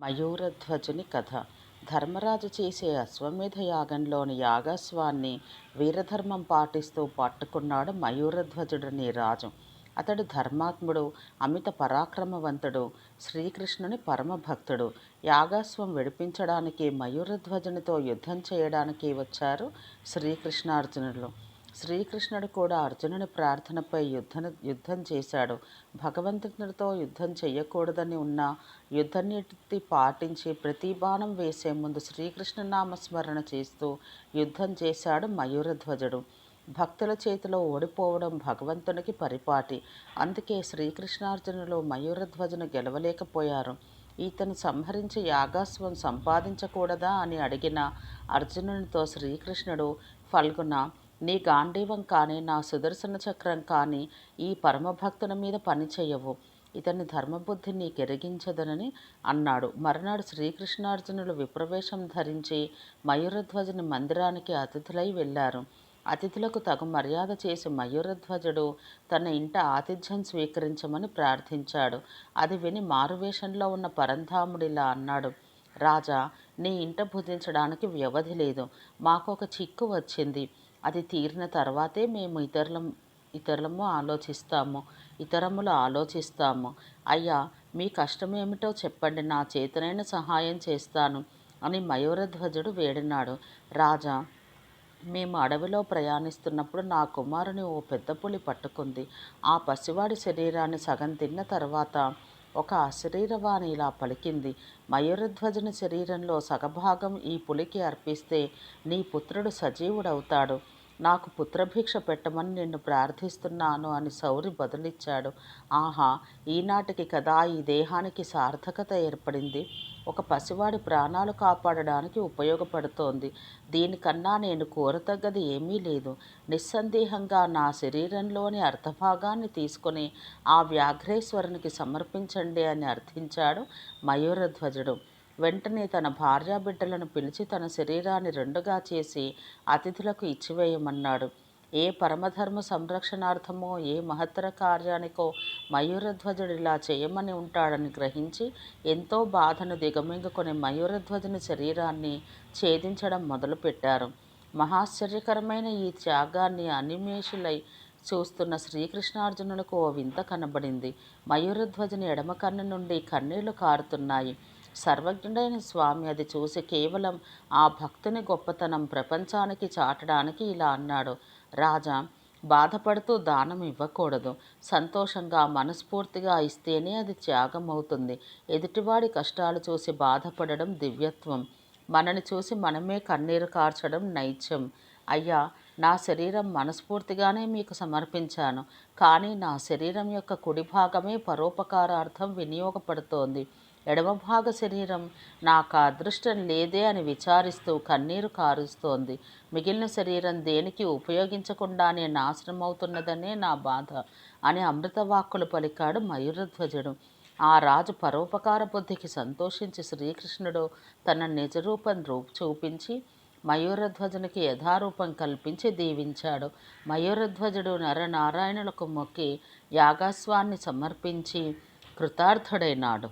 మయూరధ్వజుని కథ. ధర్మరాజు చేసే అశ్వమేధ యాగంలోని యాగాశ్వాన్ని వీరధర్మం పాటిస్తూ పట్టుకున్నాడు మయూరధ్వజుడనే రాజు. అతడు ధర్మాత్ముడు, అమిత పరాక్రమవంతుడు, శ్రీకృష్ణుని పరమభక్తుడు. యాగాశ్వం విడిపించడానికి మయూరధ్వజునితో యుద్ధం చేయడానికి వచ్చారు శ్రీకృష్ణార్జునులు. శ్రీకృష్ణుడు కూడా అర్జునుని ప్రార్థనపై యుద్ధం చేశాడు. భగవంతునితో యుద్ధం చేయకూడదని ఉన్న యుద్ధనీతి పాటించి ప్రతి బాణం వేసే ముందు శ్రీకృష్ణ నామస్మరణ చేస్తూ యుద్ధం చేశాడు మయూరధ్వజుడు. భక్తుల చేతిలో ఓడిపోవడం భగవంతునికి పరిపాటి. అందుకే శ్రీకృష్ణార్జునులు మయూరధ్వజును గెలవలేకపోయారు. ఈతను సంహరించి యాగాశ్వం సంపాదించకూడదా అని అడిగిన అర్జునునితో శ్రీకృష్ణుడు, ఫల్గుణ, నీ గాంధీవం కానీ నా సుదర్శన చక్రం కానీ ఈ పరమభక్తుని మీద పనిచేయవు. ఇతని ధర్మబుద్ధి నీకెరిగించదనని అన్నాడు. మరునాడు శ్రీకృష్ణార్జునులు విప్రవేశం ధరించి మయూరధ్వజుని మందిరానికి అతిథులై వెళ్ళారు. అతిథులకు తగు మర్యాద చేసి మయూరధ్వజుడు తన ఇంట ఆతిథ్యం స్వీకరించమని ప్రార్థించాడు. అది విని మారువేషంలో ఉన్న పరంధాముడిలా అన్నాడు, రాజా, నీ ఇంట భుజించడానికి వ్యవధి లేదు. మాకొక చిక్కు వచ్చింది. అది తీరిన తర్వాతే మేము ఇతరములు ఆలోచిస్తాము. అయ్యా, మీ కష్టమేమిటో చెప్పండి, నా చేతనైన సహాయం చేస్తాను అని మయూరధ్వజుడు వేడినాడు. రాజా, మేము అడవిలో ప్రయాణిస్తున్నప్పుడు నా కుమారుని ఓ పెద్ద పులి పట్టుకుంది. ఆ పసివాడి శరీరాన్ని సగం తిన్న తర్వాత ఒక అశరీరవాణి ఇలా పలికింది, మయూరధ్వజుని శరీరంలో సగభాగం ఈ పులికి అర్పిస్తే నీ పుత్రుడు సజీవుడవుతాడు. నాకు పుత్రభిక్ష పెట్టమని నిన్ను ప్రార్థిస్తున్నాను అని సౌరి బదులిచ్చాడు. ఆహా, ఈనాటికి కదా ఈ దేహానికి సార్థకత ఏర్పడింది. ఒక పసివాడి ప్రాణాలు కాపాడడానికి ఉపయోగపడుతోంది. దీనికన్నా నేను కోరతగ్గది ఏమీ లేదు. నిస్సందేహంగా నా శరీరంలోని అర్ధభాగాన్ని తీసుకొని ఆ వ్యాఘ్రేశ్వరునికి సమర్పించండి అని అర్థించాడు మయూరధ్వజుడు. వెంటనే తన భార్యాబిడ్డలను పిలిచి తన శరీరాన్ని రెండుగా చేసి అతిథులకు ఇచ్చివేయమన్నాడు. ఏ పరమధర్మ సంరక్షణార్థమో ఏ మహత్తర కార్యానికో మయూరధ్వజుడు ఇలా చేయమని ఉంటాడని గ్రహించి ఎంతో బాధను దిగమింగుకొని మయూరధ్వజుని శరీరాన్ని ఛేదించడం మొదలుపెట్టారు. మహాశ్చర్యకరమైన ఈ త్యాగాన్ని అనిమేషులై చూస్తున్న శ్రీకృష్ణార్జునులకు ఓ వింత కనబడింది. మయూరధ్వజుని ఎడమ కన్ను నుండి కన్నీళ్లు కారుతున్నాయి. సర్వజ్ఞుడైన స్వామి అది చూసి కేవలం ఆ భక్తుని గొప్పతనం ప్రపంచానికి చాటడానికి ఇలా అన్నాడు, రాజా, బాధపడుతూ దానం ఇవ్వకూడదు. సంతోషంగా మనస్ఫూర్తిగా ఇస్తేనే అది త్యాగం అవుతుంది. ఎదుటివాడి కష్టాలు చూసి బాధపడడం దివ్యత్వం. మనని చూసి మనమే కన్నీరు కార్చడం నైత్యం. అయ్యా, నా శరీరం మనస్ఫూర్తిగానే మీకు సమర్పించాను. కానీ నా శరీరం యొక్క కుడి భాగమే పరోపకారార్థం వినియోగపడుతోంది. ఎడమభాగ శరీరం నాకు అదృష్టం లేదే అని విచారిస్తూ కన్నీరు కారుస్తోంది. మిగిలిన శరీరం దేనికి ఉపయోగించకుండానే నాశనమవుతున్నదనే నా బాధ అని అమృతవాక్కులు పలికాడు మయూరధ్వజుడు. ఆ రాజు పరోపకార బుద్ధికి సంతోషించి శ్రీకృష్ణుడు తన నిజరూపం చూపించి మయూరధ్వజునికి యథారూపం కల్పించి దీవించాడు. మయూరధ్వజుడు నరనారాయణులకు మొక్కి యాగాశ్వాన్ని సమర్పించి కృతార్థుడైనాడు.